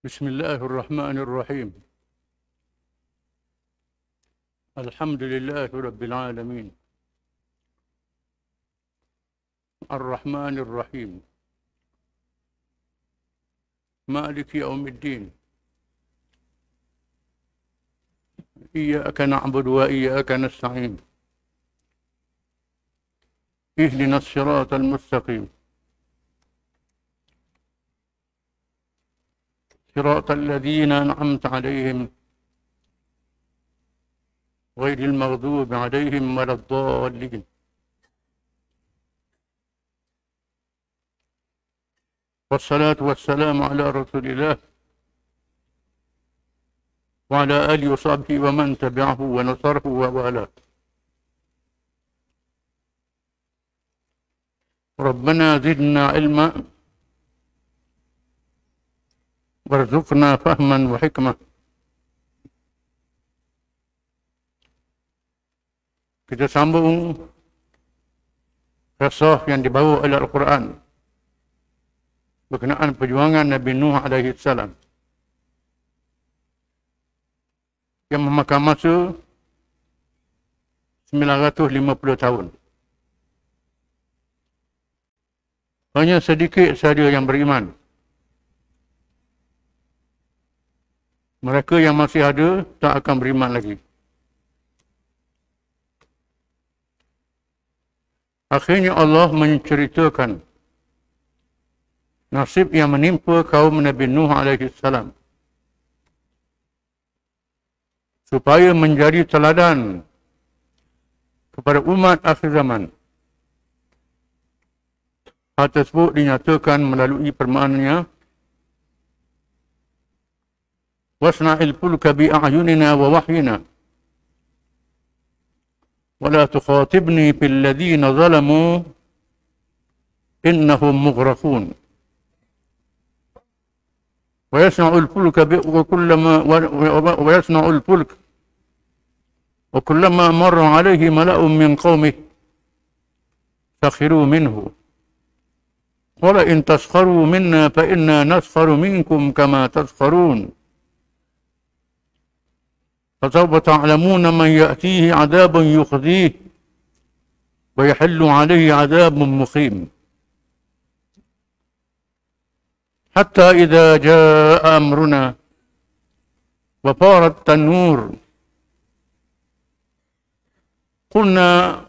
بسم الله الرحمن الرحيم. الحمد لله رب العالمين الرحمن الرحيم مالك يوم الدين إياك نعبد وإياك نستعين اهدنا الصراط المستقيم صراط الذين أنعمت عليهم غير المغضوب عليهم ولا الضالين. والصلاة والسلام على رسول الله وعلى آله وصحبه ومن تبعه ونصره ووالاه. ربنا زدنا علما warzuqna fahman wa hikmah. Kita sambung kisah yang dibawa oleh Al-Quran berkenaan perjuangan Nabi Nuh alaihi salam yang memakan masa 950 tahun. Hanya sedikit saja yang beriman. Mereka yang masih ada tak akan beriman lagi. Akhirnya Allah menceritakan nasib yang menimpa kaum Nabi Nuh alaihi salam supaya menjadi teladan kepada umat akhir zaman. Hal tersebut dinyatakan melalui permaannya, wasna'il fulka bi'a'yunina wa wahyina wa la tukhatibni fil ladhina zalamu innahum mughraqun wa yasna'ul fulka wa kullama marra alayhi mala'un min qawmihi sakhiru minhu qala in taskharu minna fa inna naskharu minkum kama taskharun فسوف تعلمون من يأتيه عذاب يخزيه ويحل عليه عذاب مقيم حتى إذا جاء أمرنا وفار التنور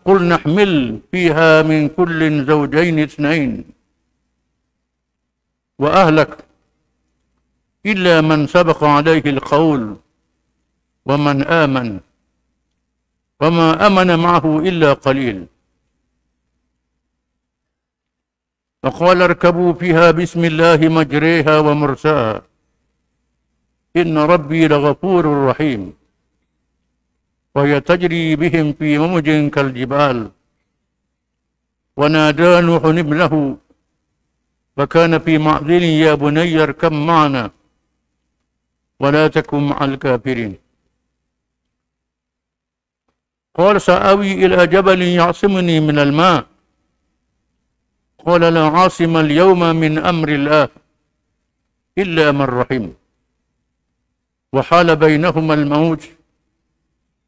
قلنا احمل فيها من كل زوجين اثنين وأهلك إلا من سبق عليه القول ومن آمن وما آمن معه إلا قليل فقال اركبوا فيها بسم الله مجريها ومرساها إن ربي لغفور رحيم وهي تجري بهم في موج كالجبال ونادى نوح ابنه وكان في معزل يا بني اركب معنا ولا تكن مع الكافرين قال سآوي إلى جبل يعصمني من الماء قال لا عاصم اليوم من أمر الله إلا من رحم وحال بينهما الموج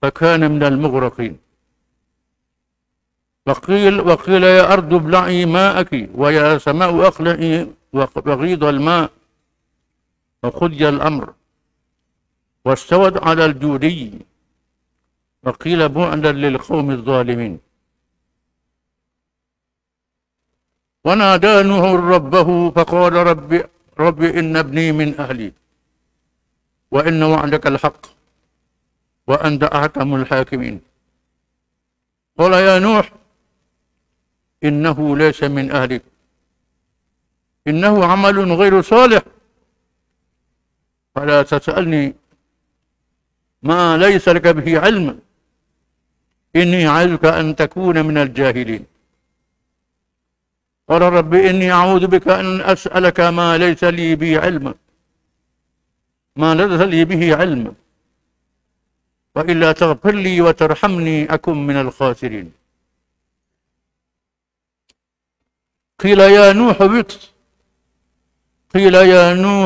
فكان من المغرقين وقيل يا أرض ابلعي ماءك ويا سماء أقلعي وغيض الماء وقضي الأمر واستوت على الجودي وقيل بعدا للقوم الظالمين ونادى نوح ربه فقال رب إن ابني من أهلي وإن وعدك الحق وأنت أحكم الحاكمين قال يا نوح إنه ليس من أهلك إنه عمل غير صالح فلا تسألني ما ليس لك به علم إني أعظك أن تكون من الجاهلين قال رب إني أعوذ بك أن أسألك ما ليس لي به علم وإلا تغفر لي وترحمني أكن من الخاسرين قيل يا نوح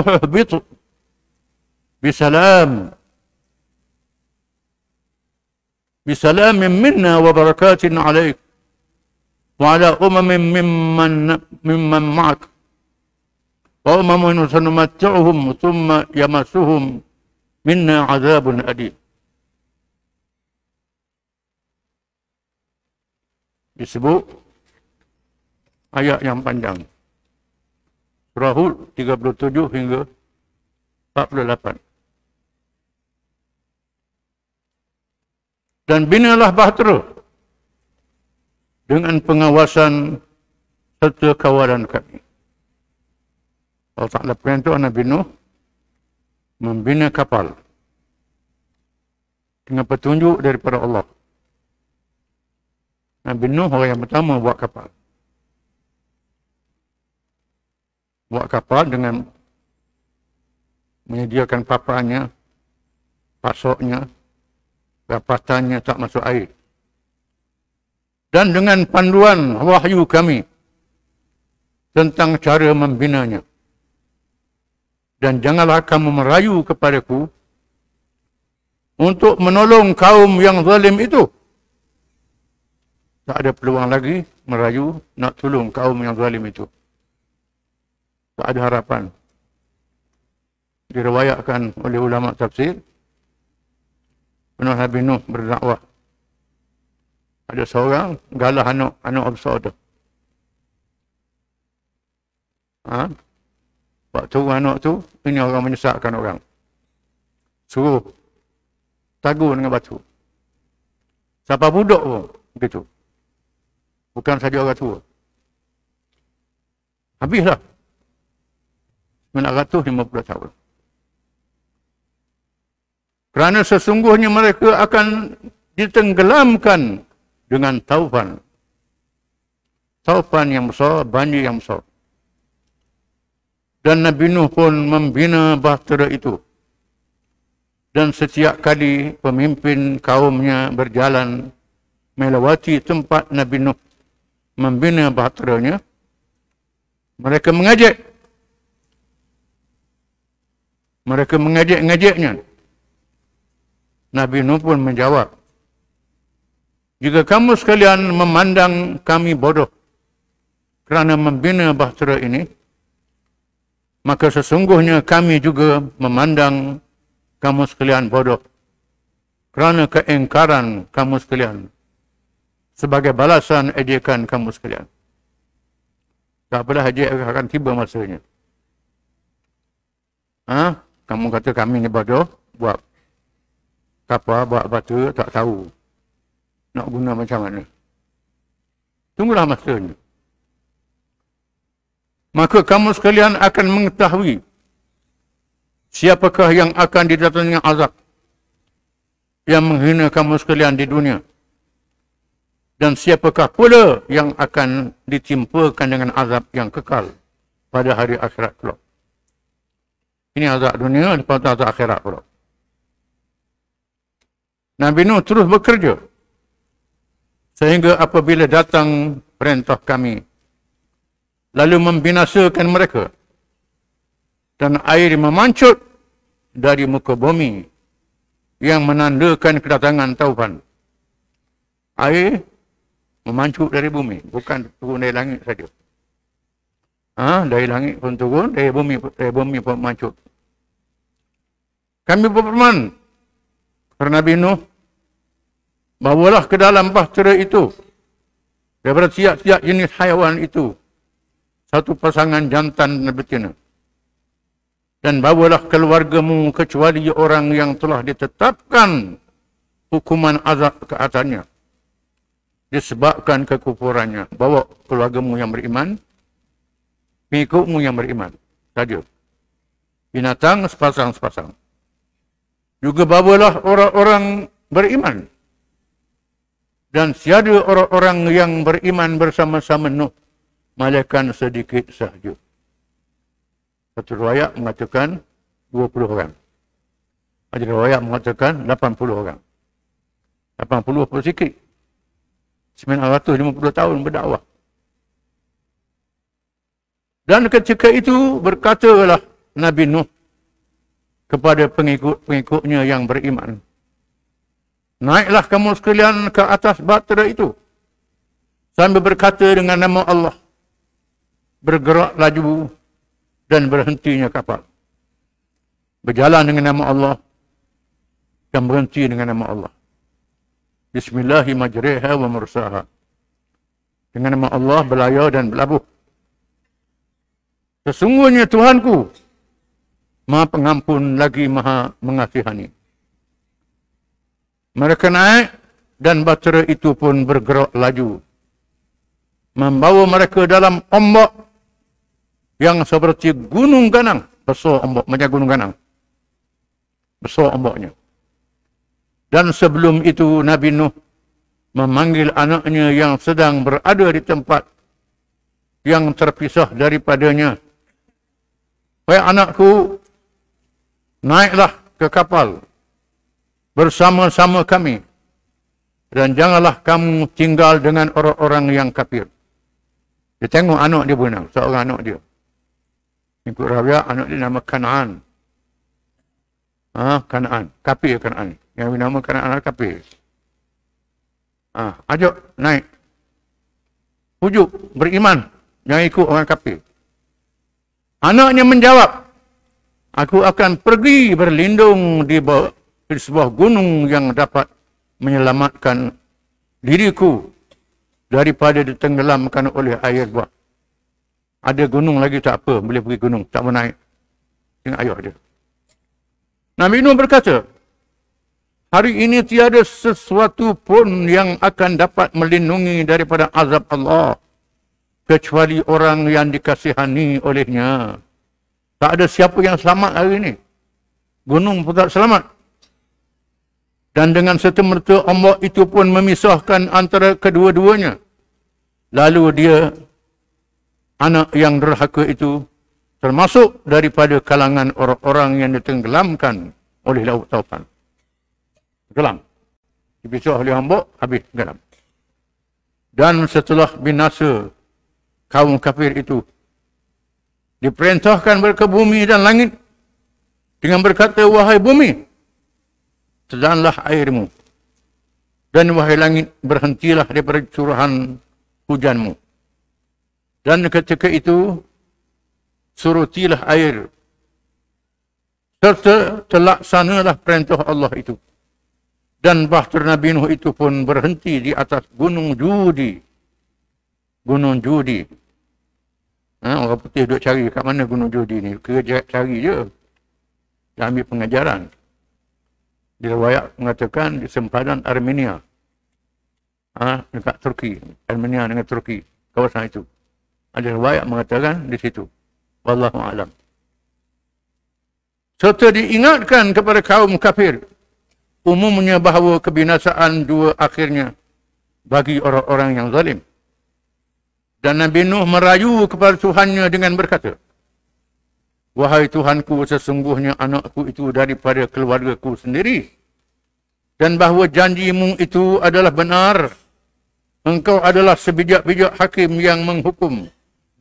اهبط bisalam bisalamin minna wa barakatin alaik wa ala umamin mimman ma'ak wa umamun sanumatti'uhum thumma yamassuhum minna azabun adim. Disebut ayat yang panjang. Surah Hud 37 hingga 48. Dan binalah bahtera dengan pengawasan serta kawalan kami. Allah Ta'ala perintah Nabi Nuh membina kapal dengan petunjuk daripada Allah. Nabi Nuh orang yang pertama buat kapal. Buat kapal dengan menyediakan papannya, pasoknya, rapatannya tak masuk air. Dan dengan panduan wahyu kami tentang cara membinanya. Dan janganlah kamu merayu kepadaku untuk menolong kaum yang zalim itu. Tak ada peluang lagi merayu nak tolong kaum yang zalim itu. Tak ada harapan. Diriwayatkan oleh ulama tafsir, pernah Nabi Nuh berdakwah. Ada seorang galah anak besar tu. Waktu anak tu, ini orang menyesatkan orang. Suruh tagur dengan batu. Siapa budak pun begitu. Bukan saja orang tua. Habislah. 950 tahun. Kerana sesungguhnya mereka akan ditenggelamkan dengan taufan. Taufan yang besar, banjir yang besar. Dan Nabi Nuh pun membina bahtera itu. Dan setiap kali pemimpin kaumnya berjalan melewati tempat Nabi Nuh membina bahteranya, mereka mengejek-ngejeknya. Nabi Nuh pun menjawab, jika kamu sekalian memandang kami bodoh kerana membina bahtera ini, maka sesungguhnya kami juga memandang kamu sekalian bodoh kerana keingkaran kamu sekalian sebagai balasan ejekan kamu sekalian. Tak apalah, ejek akan tiba masanya. Kamu kata kami ni bodoh, buat kapal, buat batu, tak tahu nak guna macam mana. Tunggulah masanya. Maka kamu sekalian akan mengetahui siapakah yang akan didatangi azab yang menghina kamu sekalian di dunia. Dan siapakah pula yang akan ditimpakan dengan azab yang kekal pada hari akhirat pula. Ini azab dunia, lepas itu azab akhirat pula. Nabi Nuh terus bekerja. Sehingga apabila datang perintah kami, lalu membinasakan mereka. Dan air memancut dari muka bumi yang menandakan kedatangan taufan. Air memancut dari bumi, bukan turun dari langit saja. Dari langit pun turun, dari bumi pun memancut. Kami berfirman kepada Nabi Nuh, bawalah ke dalam bahtera itu daripada tiap-tiap jenis haiwan itu satu pasangan jantan dan betina. Dan bawalah keluargamu kecuali orang yang telah ditetapkan hukuman azab ke atasnya disebabkan kekufurannya. Bawa keluargamu yang beriman, pengikutmu yang beriman saja. Binatang sepasang-sepasang. Juga bawalah orang-orang beriman. Dan tiada orang-orang yang beriman bersama-sama Nuh, malaikat sedikit sahaja. Satu riwayat mengatakan 20 orang. Ada riwayat mengatakan 80 orang. 80 pun sikit. 950 tahun berdakwah. Dan ketika itu berkatalah Nabi Nuh kepada pengikut-pengikutnya yang beriman. Naiklah kamu sekalian ke atas bahtera itu sambil berkata dengan nama Allah. Bergerak laju dan berhentinya kapal. Berjalan dengan nama Allah dan berhenti dengan nama Allah. Bismillahi majriha wa mursaha. Dengan nama Allah berlayar dan berlabuh. Sesungguhnya Tuhanku Maha Pengampun lagi Maha Mengasihani. Mereka naik dan bahtera itu pun bergerak laju. Membawa mereka dalam ombak yang seperti gunung ganang. Besar ombak, macam gunung ganang. Besar ombaknya. Dan sebelum itu Nabi Nuh memanggil anaknya yang sedang berada di tempat yang terpisah daripadanya. Wahai anakku, naiklah ke kapal bersama-sama kami dan janganlah kamu tinggal dengan orang-orang yang kafir. Dia tengok anak dia berenang, seorang anak dia. Ikut Rabi'ah, anak dia nama Kan'an. Kan'an, kafir Kan'an. Yang nama Kan'an kafir. Ajak naik. Pujuk, beriman. Jangan ikut orang kafir. Anaknya menjawab, aku akan pergi berlindung di sebuah gunung yang dapat menyelamatkan diriku daripada ditenggelamkan oleh air bah. Ada gunung lagi tak apa, boleh pergi gunung, tak mau naik. Tengok ayah dia. Nabi Nuh berkata, hari ini tiada sesuatu pun yang akan dapat melindungi daripada azab Allah kecuali orang yang dikasihani olehnya. Tak ada siapa yang selamat hari ini. Gunung pun tak selamat. Dan dengan serta-merta ombak itu pun memisahkan antara kedua-duanya. Lalu dia, anak yang derhaka itu, termasuk daripada kalangan orang-orang yang ditenggelamkan oleh laut taufan. Tenggelam. Dipisah oleh ombak, habis tenggelam. Dan setelah binasa kaum kafir itu, diperintahkan mereka bumi dan langit dengan berkata, wahai bumi, telanlah airmu, dan wahai langit, berhentilah daripada curahan hujanmu. Dan ketika itu, surutilah air, serta terlaksanalah perintah Allah itu. Dan bahtera Nabi Nuh itu pun berhenti di atas gunung Judi. Gunung Judi. Orang putih duduk cari kat mana gunung Judi ni. Kerja cari je. Dia ambil pengajaran. Di riwayat mengatakan di sempadan Armenia. Dekat Turki. Armenia dengan Turki. Kawasan itu. Ada riwayat mengatakan di situ. Wallahu a'lam. Serta diingatkan kepada kaum kafir. Umumnya bahawa kebinasaan dua akhirnya bagi orang-orang yang zalim. Dan Nabi Nuh merayu kepada Tuhannya dengan berkata, wahai Tuhanku, sesungguhnya anakku itu daripada keluargaku sendiri. Dan bahawa janjimu itu adalah benar. Engkau adalah sebijak-bijak hakim yang menghukum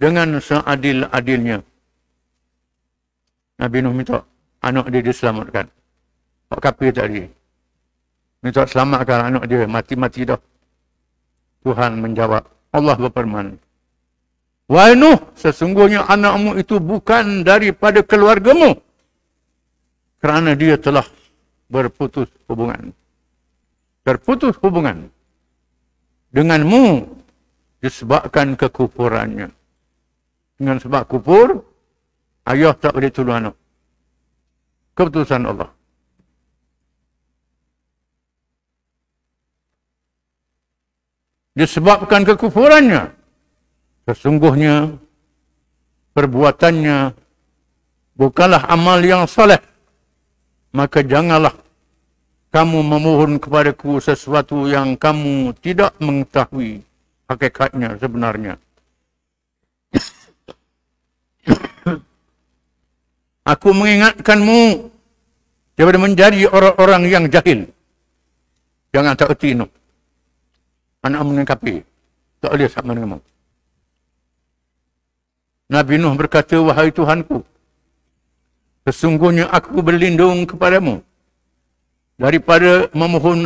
dengan seadil-adilnya. Nabi Nuh minta anak dia diselamatkan. Pak kafir tadi. Minta selamatkan anak dia. Mati-mati dah. Tuhan menjawab. Allah berfirman. Wahai Nuh, sesungguhnya anakmu itu bukan daripada keluargamu. Kerana dia telah berputus hubungan. Terputus hubungan denganmu disebabkan kekufurannya. Dengan sebab kufur, ayah tak boleh tolong anak. Keputusan Allah. Disebabkan kekufurannya, sesungguhnya perbuatannya bukanlah amal yang soleh, maka janganlah kamu memohon kepadaku sesuatu yang kamu tidak mengetahui hakikatnya sebenarnya. Aku mengingatkanmu daripada menjadi orang-orang yang jahil. Jangan tak erti Nuh. Anak mengingkapi. Tak boleh sama denganmu. Nabi Nuh berkata, wahai Tuhanku, Sesungguhnya aku berlindung kepadamu daripada memohon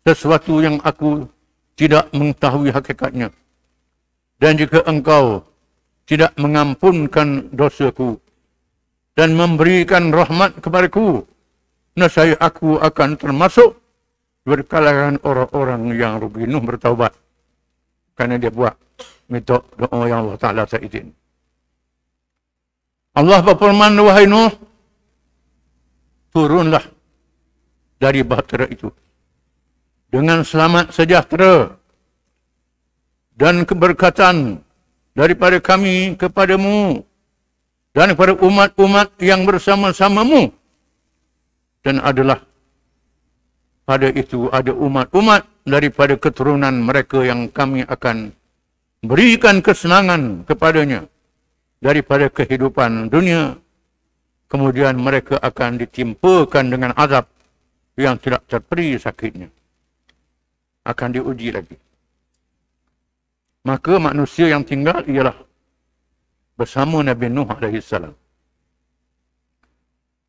sesuatu yang aku tidak mengetahui hakikatnya. Dan jika engkau tidak mengampunkan dosaku dan memberikan rahmat kepadaku, nescaya aku akan termasuk berkalangan orang-orang yang rugi. Nuh bertaubat kerana dia buat minta doa yang Allah Ta'ala tak izin. Allah berfirman, wahai Nuh, turunlah dari bahtera itu dengan selamat sejahtera dan keberkatan daripada kami kepadamu dan kepada umat-umat yang bersama-samamu. Dan adalah pada itu ada umat-umat daripada keturunan mereka yang kami akan berikan kesenangan kepadanya daripada kehidupan dunia. Kemudian mereka akan ditimpakan dengan azab yang tidak terperi sakitnya. Akan diuji lagi. Maka manusia yang tinggal ialah bersama Nabi Nuh AS.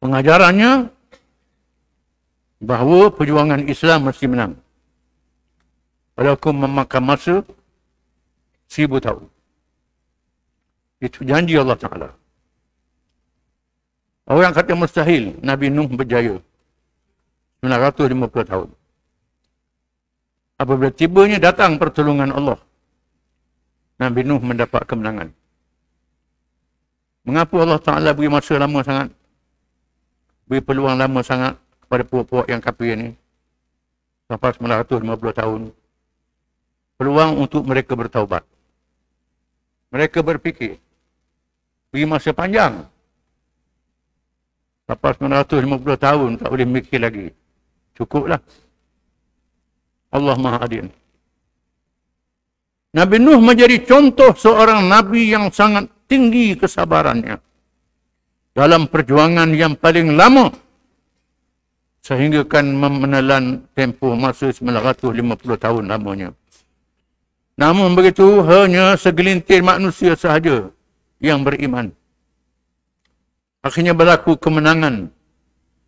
Pengajarannya bahawa perjuangan Islam mesti menang. Walaupun memakan masa 1000 tahun. Itu janji Allah Ta'ala. Orang kata mustahil Nabi Nuh berjaya 950 tahun. Apabila tibanya datang pertolongan Allah, Nabi Nuh mendapat kemenangan. Mengapa Allah Ta'ala beri masa lama sangat? Beri peluang lama sangat kepada puak-puak yang kafir ini? Sampai 950 tahun. Peluang untuk mereka bertaubat. Mereka berfikir, beri masa panjang. Sampai 950 tahun tak boleh mikir lagi. Cukuplah. Allah Maha Adil. Nabi Nuh menjadi contoh seorang Nabi yang sangat tinggi kesabarannya dalam perjuangan yang paling lama sehingga kan menelan tempoh masa 950 tahun lamanya. Namun begitu, hanya segelintir manusia sahaja yang beriman. Akhirnya berlaku kemenangan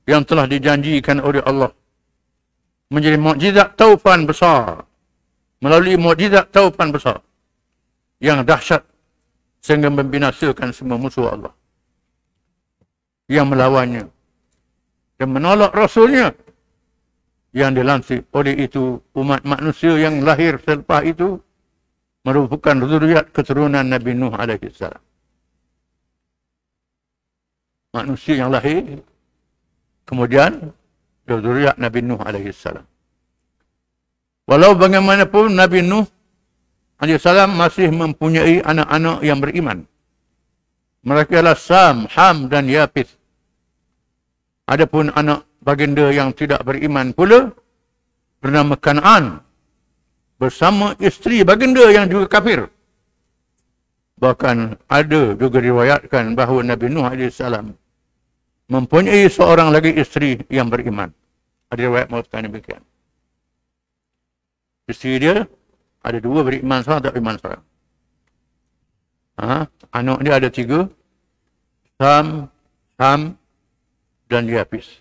yang telah dijanjikan oleh Allah. Menjadi mukjizat taufan besar. Melalui mukjizat taufan besar yang dahsyat sehingga membinasakan semua musuh Allah yang melawannya dan menolak Rasulnya yang dilantik. Oleh itu, umat manusia yang lahir selepas itu merupakan zuriat keturunan Nabi Nuh AS. Manusia yang lahir kemudian zuriat Nabi Nuh AS. Walau bagaimanapun Nabi Nuh AS masih mempunyai anak-anak yang beriman. Mereka adalah Sam, Ham dan Yafith. Adapun anak baginda yang tidak beriman pula bernama Kan'an bersama isteri baginda yang juga kafir. Bahkan ada juga diriwayatkan bahawa Nabi Nuh AS mempunyai seorang lagi isteri yang beriman. Ada riwayat mengatakan demikian. Isteri dia ada 2 beriman, seorang tak beriman seorang. Anak dia ada 3. Sam, Ham dan Yafith.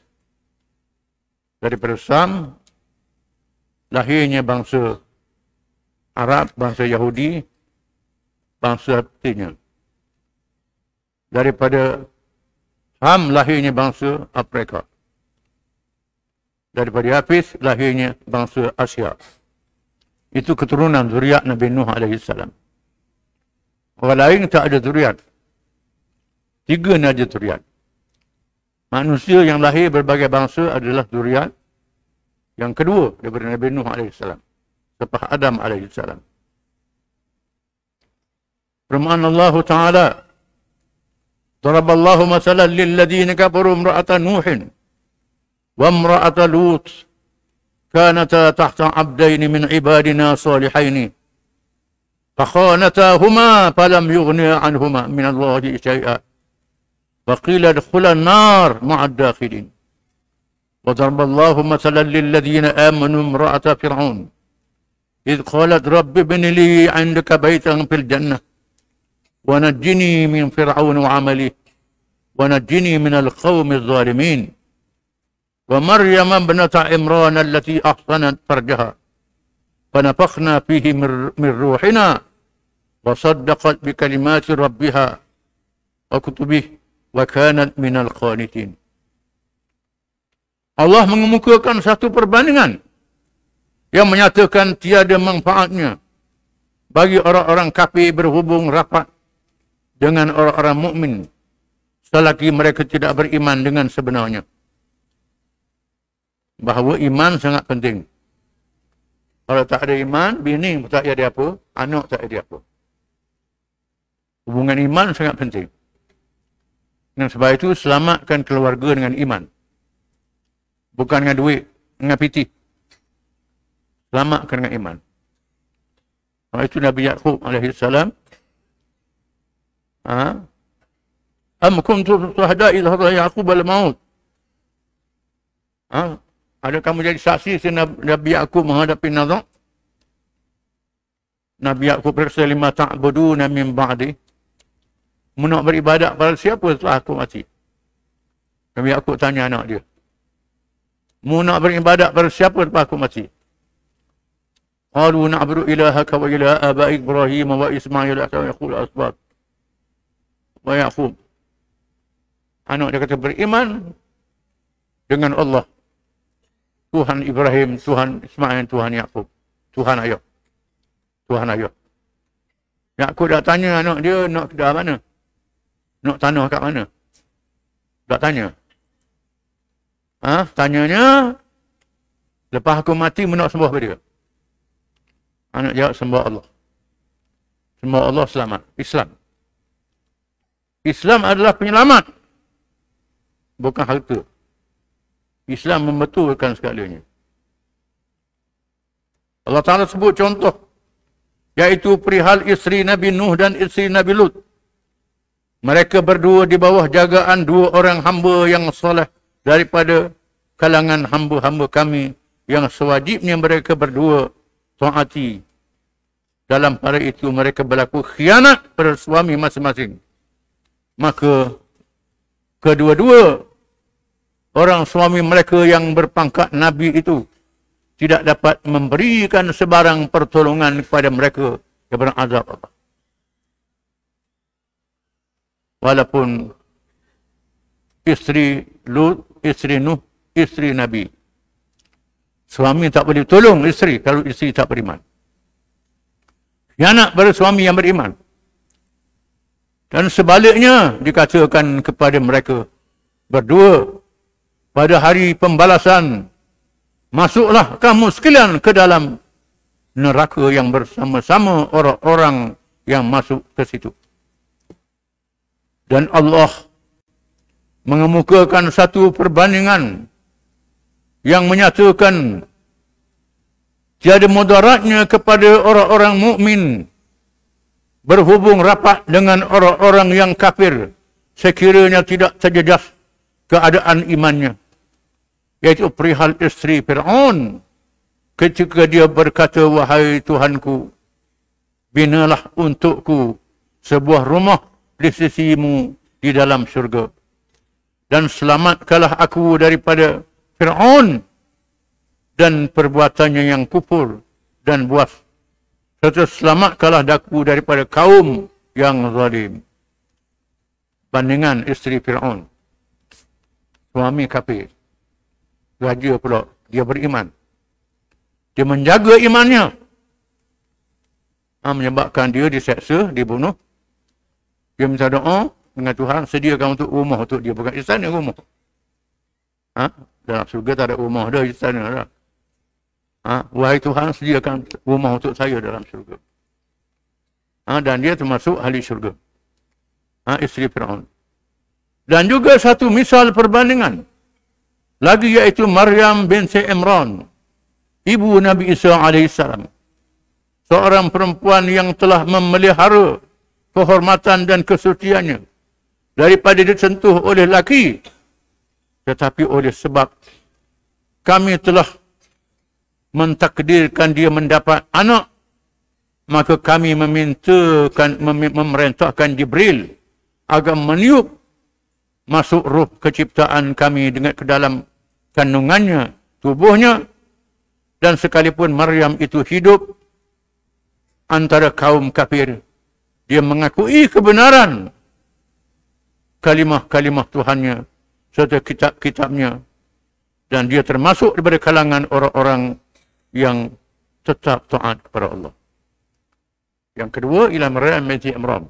Daripada Sam lahirnya bangsa Arab, bangsa Yahudi, bangsa Arabnya. Daripada Ham lahirnya bangsa Afrika. Daripada Yafith lahirnya bangsa Asia. Itu keturunan zuriat Nabi Nuh AS. Orang lain tak ada zuriat. 3 saja zuriat. Manusia yang lahir berbagai bangsa adalah zuriat yang kedua daripada Nabi Nuh AS. Lepas Adam AS. Firman Allah Ta'ala, Daraballahu masalan lilladhina kafaru imra'ata Nuhin wa imra'ata Lut kanata tahta abdaini min ibadina salihaini fakhanatahuma falam yughniya anhuma min Allahi syai'a wa qila adkhula an-nar ma'a ad-dakhilin. Wa daraballahu masalan lilladhina amanu imra'ata Fir'aun إذ قالت رب ابن لي عندك بيتا في الجنة ونجني من فرعون وعمله ونجني من القوم الظالمين ومريم ابنة عمران التي أحصنت فرجها فنفخنا فيه من روحنا وصدقت بكلمات ربها وكتبه وكانت من القانتين. Allah mengemukakan satu perbandingan yang menyatakan tiada manfaatnya bagi orang-orang kafir berhubung rapat dengan orang-orang mukmin selagi mereka tidak beriman dengan sebenarnya. Bahawa iman sangat penting. Kalau tak ada iman, bini tak ada apa, anak tak ada apa. Hubungan iman sangat penting. Dan sebab itu selamatkan keluarga dengan iman. Bukan dengan duit, dengan piti. Selamatkan dengan iman. Sebab itu Nabi Yaqub alaihissalam. Am kuntum syuhada idh hadara Yaqub al-maut. Ada kamu jadi saksi Nabi Yaqub menghadapi nazak? Nabi Yaqub berkata, lima ta'buduna min ba'di. Mu nak beribadat pada siapa setelah aku mati? Nabi Yaqub tanya anak dia. Mu nak beribadat pada siapa lepas aku mati? Qalu na'budu ilahaka wa ilaha abai Ibrahim wa Ismail wa yaqul asbat. Wa Yaqub. Anak dia kata beriman dengan Allah. Tuhan Ibrahim, Tuhan Ismail, Tuhan Yaqub. Tuhan Ayub. Tuhan Ayub. Yaqub dah tanya anak dia nak ke mana? Nak tanah kat mana? Tak tanya. Tanyanya, lepas aku mati, mu nak sembah pada dia. Anak jawab, sembah Allah. Sembah Allah selamat. Islam. Islam adalah penyelamat. Bukan harta. Islam membetulkan segalanya. Allah Ta'ala sebut contoh, iaitu perihal isteri Nabi Nuh dan isteri Nabi Lut. Mereka berdua di bawah jagaan dua orang hamba yang soleh daripada kalangan hamba-hamba kami yang sewajibnya mereka berdua taati. Dalam pada itu mereka berlaku khianat pada suami masing-masing. Maka kedua-dua orang suami mereka yang berpangkat Nabi itu tidak dapat memberikan sebarang pertolongan kepada mereka daripada azab Allah. Walaupun isteri Lut, isteri Nuh, isteri Nabi. Suami tak boleh tolong isteri kalau isteri tak beriman. Khianat pada suami yang beriman. Dan sebaliknya dikatakan kepada mereka berdua, pada hari pembalasan, masuklah kamu sekalian ke dalam neraka yang bersama-sama orang-orang yang masuk ke situ. Dan Allah mengemukakan satu perbandingan yang menyatakan tiada mudaratnya kepada orang-orang mukmin berhubung rapat dengan orang-orang yang kafir sekiranya tidak terjejas keadaan imannya. Iaitu perihal isteri Fir'aun ketika dia berkata, wahai Tuhanku, binalah untukku sebuah rumah di sisimu di dalam syurga. Dan selamatkanlah aku daripada Fir'aun dan perbuatannya yang kufur dan buas. Serta selamatkanlah aku daripada kaum yang zalim. Bandingan isteri Fir'aun. Suami kafir. Raja pula, dia beriman. Dia menjaga imannya. Menyebabkan dia diseksa, dibunuh. Dia minta doa dengan Tuhan, sediakan untuk rumah untuk dia. Bukan istana, rumah. Dalam surga tak ada rumah dah, istana dah. Wahai Tuhan, sediakan rumah untuk saya dalam syurga. Dan dia termasuk ahli syurga. Isteri Fir'aun. Dan juga satu misal perbandingan lagi, iaitu Maryam binti Imran, ibu Nabi Isa alaihissalam. Seorang perempuan yang telah memelihara kehormatan dan kesuciannya daripada disentuh oleh laki, tetapi oleh sebab kami telah mentakdirkan dia mendapat anak, maka kami memerintahkan Jibril agar meniup masuk ruh keciptaan kami dengan ke dalam kandungannya, tubuhnya, dan sekalipun Maryam itu hidup antara kaum kafir, dia mengakui kebenaran kalimah-kalimah Tuhannya serta kitab-kitabnya, dan dia termasuk daripada kalangan orang-orang yang tetap taat kepada Allah. Yang kedua ialah Maryam binti Imran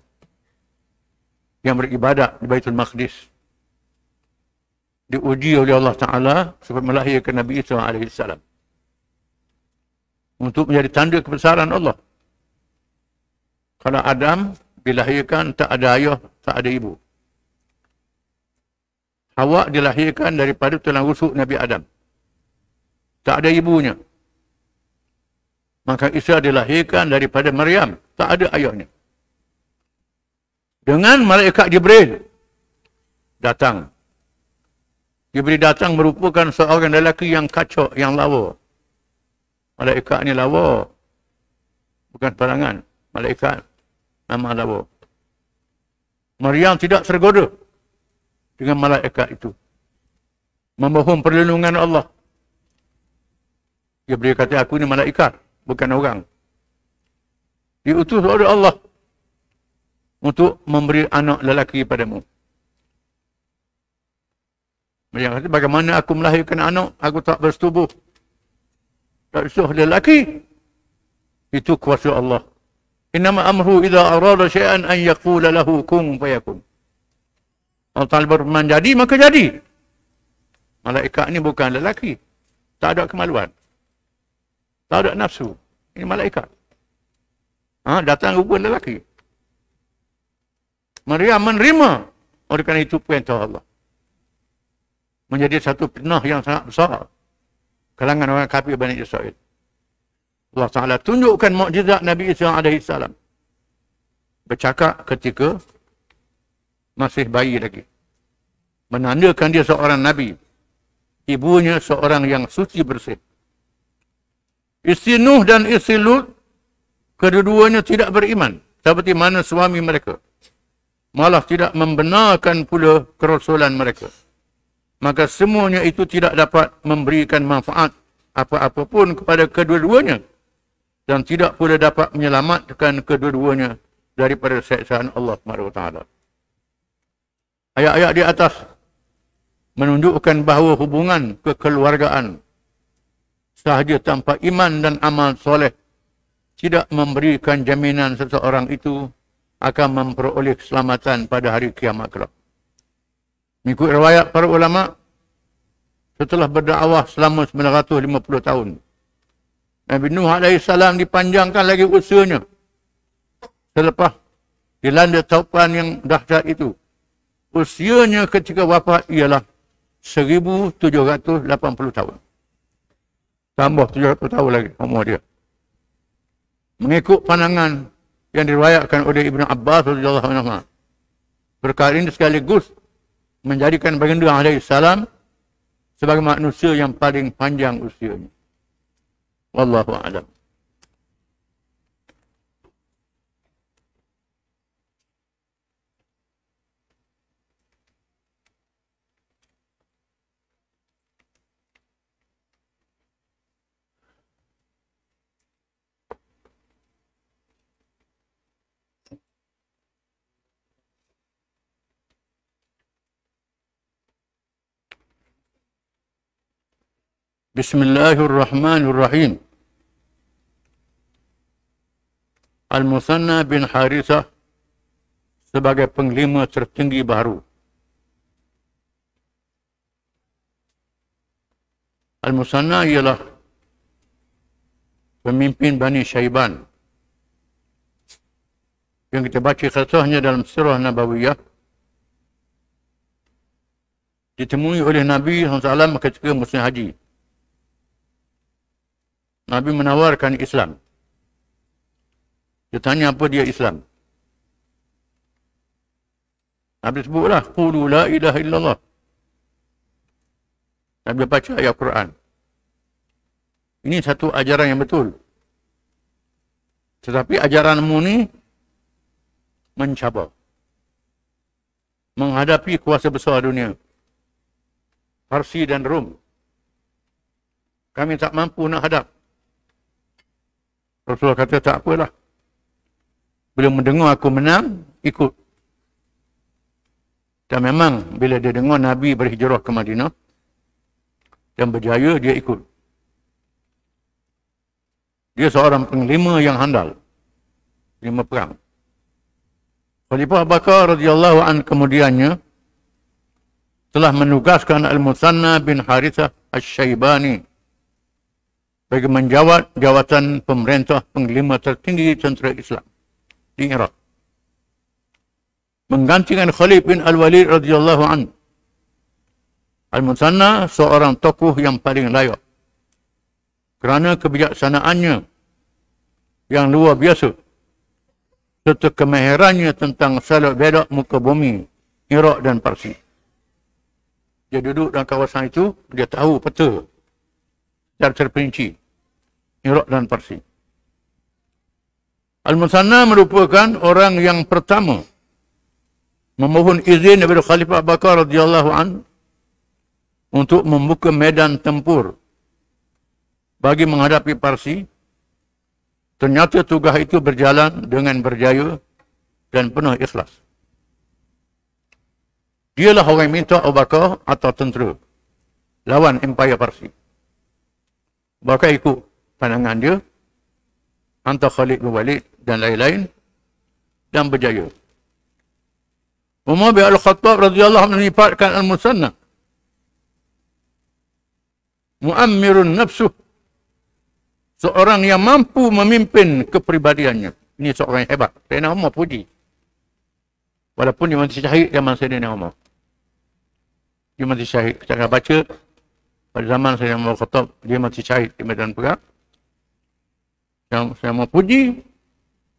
yang beribadat di Baitul Maqdis, diuji oleh Allah Ta'ala supaya melahirkan Nabi Isa AS untuk menjadi tanda kebesaran Allah. Kalau Adam dilahirkan tak ada ayah, tak ada ibu. Hawa dilahirkan daripada tulang rusuk Nabi Adam, tak ada ibunya. Maka Isa dilahirkan daripada Maryam, tak ada ayahnya. Dengan malaikat Jibril datang. Jibril datang merupakan seorang lelaki yang kacau, yang lawa. Malaikat ni lawa, bukan parangan. Malaikat nama lawa. Maryam tidak tergoda dengan malaikat itu. Memohon perlindungan Allah. Jibril kata, aku ni malaikat, bukan orang. Diutus oleh Allah untuk memberi anak lelaki padamu. Maryam kata, bagaimana aku melahirkan anak, aku tak bersetubuh. Tak usuh lelaki. Itu kuasa Allah. Innama amru idza arada syai'an an yaqula lahu kun fayakun. Allah Ta'ala berfirman, jadi maka jadi. Malaikat ni bukan lelaki. Tak ada kemaluan. Tak ada nafsu. Ini malaikat. Datang rupa lelaki. Maryam menerima. Oleh kerana itu perintah Allah. Menjadi satu fitnah yang sangat besar. Kalangan orang kafir Bani Israel. Allah Ta'ala tunjukkan mukjizat Nabi Isa AS. Bercakap ketika masih bayi lagi. Menandakan dia seorang Nabi. Ibunya seorang yang suci bersih. Isteri Nuh dan isteri Lut, kedua-duanya tidak beriman. Seperti mana suami mereka. Malah tidak membenarkan pula kerasulan mereka. Maka semuanya itu tidak dapat memberikan manfaat apa-apa pun kepada kedua-duanya. Dan tidak pula dapat menyelamatkan kedua-duanya daripada siksaan Allah SWT. Ayat-ayat di atas menunjukkan bahawa hubungan kekeluargaan sahaja tanpa iman dan amal soleh tidak memberikan jaminan seseorang itu akan memperoleh keselamatan pada hari kiamat kelak. Mengikut riwayat para ulama, setelah berdakwah selama 950 tahun, Nabi Nuh AS dipanjangkan lagi usianya selepas dilanda taufan yang dahsyat itu. Usianya ketika wafat ialah 1780 tahun. Tambah 700 tahun lagi umur dia. Mengikut pandangan yang diriwayatkan oleh Ibn Abbas radhiyallahu anhu, perkara ini sekaligus menjadikan baginda AS sebagai manusia yang paling panjang usianya. Wallahu a'lam. Bismillahirrahmanirrahim. Al-Musanna bin Harithah sebagai penglima tertinggi baharu. Al-Musanna ialah pemimpin Bani Syaiban yang kita baca kisahnya dalam Sirah Nabawiyah. Ditemui oleh Nabi SAW ketika musim haji. Nabi menawarkan Islam. Dia tanya apa dia Islam. Nabi sebutlah, qulu la ilaha illallah. Nabi baca ayat Quran. Ini satu ajaran yang betul. Tetapi ajaranmu ni mencabar, menghadapi kuasa besar dunia, Parsi dan Rom. Kami tak mampu nak hadap. Rasulullah kata, tak apalah. Bila mendengar aku menang, ikut. Dan memang bila dia dengar Nabi berhijrah ke Madinah dan berjaya, dia ikut. Dia seorang panglima yang handal. Panglima perang. Khalifah Abu Bakar radhiyallahu an kemudiannya telah menugaskan Al-Musanna bin Harithah Asy-Syaibani bagi menjawat jawatan pemerintah panglima tertinggi tentera Islam di Iraq, menggantikan Khalid bin Al-Walid radhiyallahu an. Al-Musanna seorang tokoh yang paling layak kerana kebijaksanaannya yang luar biasa serta kemahirannya tentang salak bedak muka bumi Iraq dan Parsi. Dia duduk dalam kawasan itu, dia tahu peta secara terperinci Iraq dan Parsi. Al-Musanna merupakan orang yang pertama memohon izin daripada Khalifah Abu Bakar radhiyallahu an untuk membuka medan tempur bagi menghadapi Parsi. Ternyata tugas itu berjalan dengan berjaya dan penuh ikhlas. Dialah orang yang minta Abu Bakar atau tentera lawan Empire Parsi. Abu Bakar ikut pandangan dia, hantar Khalid bin Walid dan lain-lain dan berjaya. Umar bin Al-Khattab radhiyallahu anhu menifatkan Al-Musanna muammirun nafsuh, seorang yang mampu memimpin kepribadiannya. Ini seorang yang hebat. Sayyidina Umar puji. Walaupun dia mati syahid zaman Sayyidina Umar. Dia mati syahid. Kita akan baca pada zaman Sayyidina Umar Khattab, dia mati syahid di medan perang. Yang saya mau puji,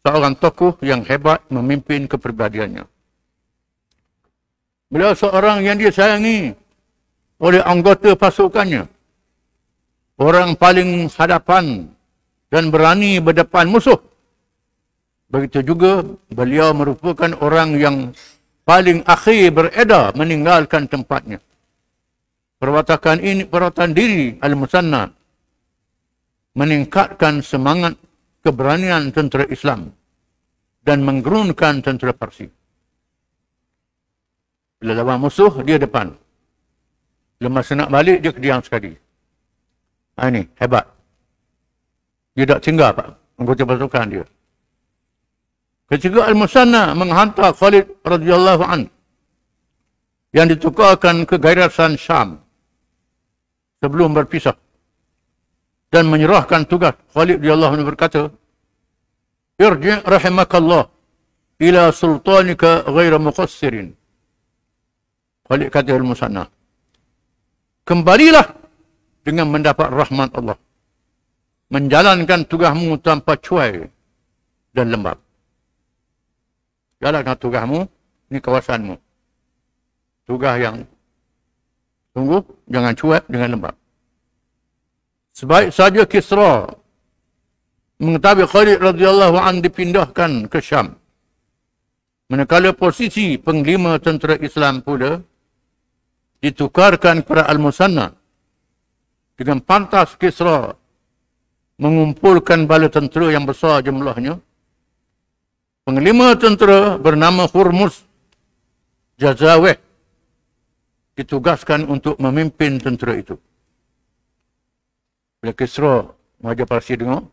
seorang tokoh yang hebat memimpin kepribadiannya. Beliau seorang yang dia sayangi oleh anggota pasukannya. Orang paling hadapan dan berani berdepan musuh. Begitu juga beliau merupakan orang yang paling akhir beredar meninggalkan tempatnya. Perwatakan diri Al-Musanna meningkatkan semangat keberanian tentera Islam dan menggerunkan tentera Parsi. Bila lawan musuh, dia depan. Bila masa nak balik, dia kediam sekali. Ini hebat. Dia tak tinggal anggota pasukan dia. Ketika Al-Musanna menghantar Khalid radhiyallahu an yang ditukarkan ke Garison Syam sebelum berpisah dan menyerahkan tugas, Khalid radhiyallahu anhu berkata, "Irji' rahimakallah ila sultanika ghaira muqassirin." Khalid kata Al-Musanna, "Kembalilah dengan mendapat rahmat Allah, menjalankan tugasmu tanpa cuai dan lembab." Jalankan tugasmu, ini kawasanmu. Tugas yang sungguh, jangan cuek, jangan lembab. Sebaik saja Kisra mengetahui Khalid radhiyallahu an dipindahkan ke Syam, manakala posisi panglima tentera Islam pula ditukarkan kepada Al-Musanna. Dengan pantas Kisra mengumpulkan bala tentera yang besar jumlahnya. Panglima tentera bernama Hurmuz Jazaweh ditugaskan untuk memimpin tentera itu. Bila Kisra Maharaja Parsi dengar,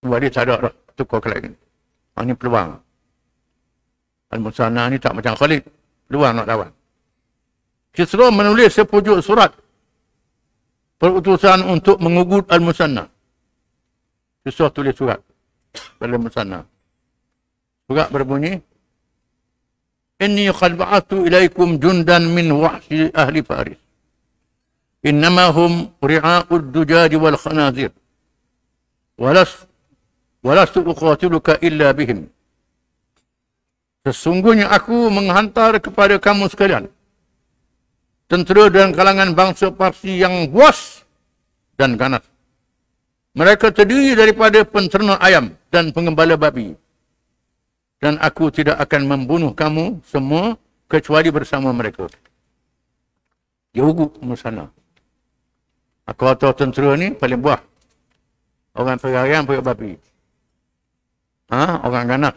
Walid tak ada tukar ke lain. Ini peluang. Al-Musanna ni tak macam Khalid, peluang nak lawan. Kisra menulis sepujuk surat perutusan untuk mengugut Al-Musanna. Kisra tulis surat pada Al-Musanna. Surat berbunyi, "Inni qad ba'athu ilaikum jundan min wahsi ahli Faris. Innama hum ri'a'ud dujaj wal khanazir. Walastu uqatiluka illa bihim." Sesungguhnya aku menghantar kepada kamu sekalian tentera dan kalangan bangsa Parsi yang buas dan ganas. Mereka terdiri daripada penternak ayam dan pengembala babi. dan aku tidak akan membunuh kamu semua kecuali bersama mereka. Dia ugut Musana. Aku atau tentera ni paling buah. Orang perayaan pergi babi. Orang ganas.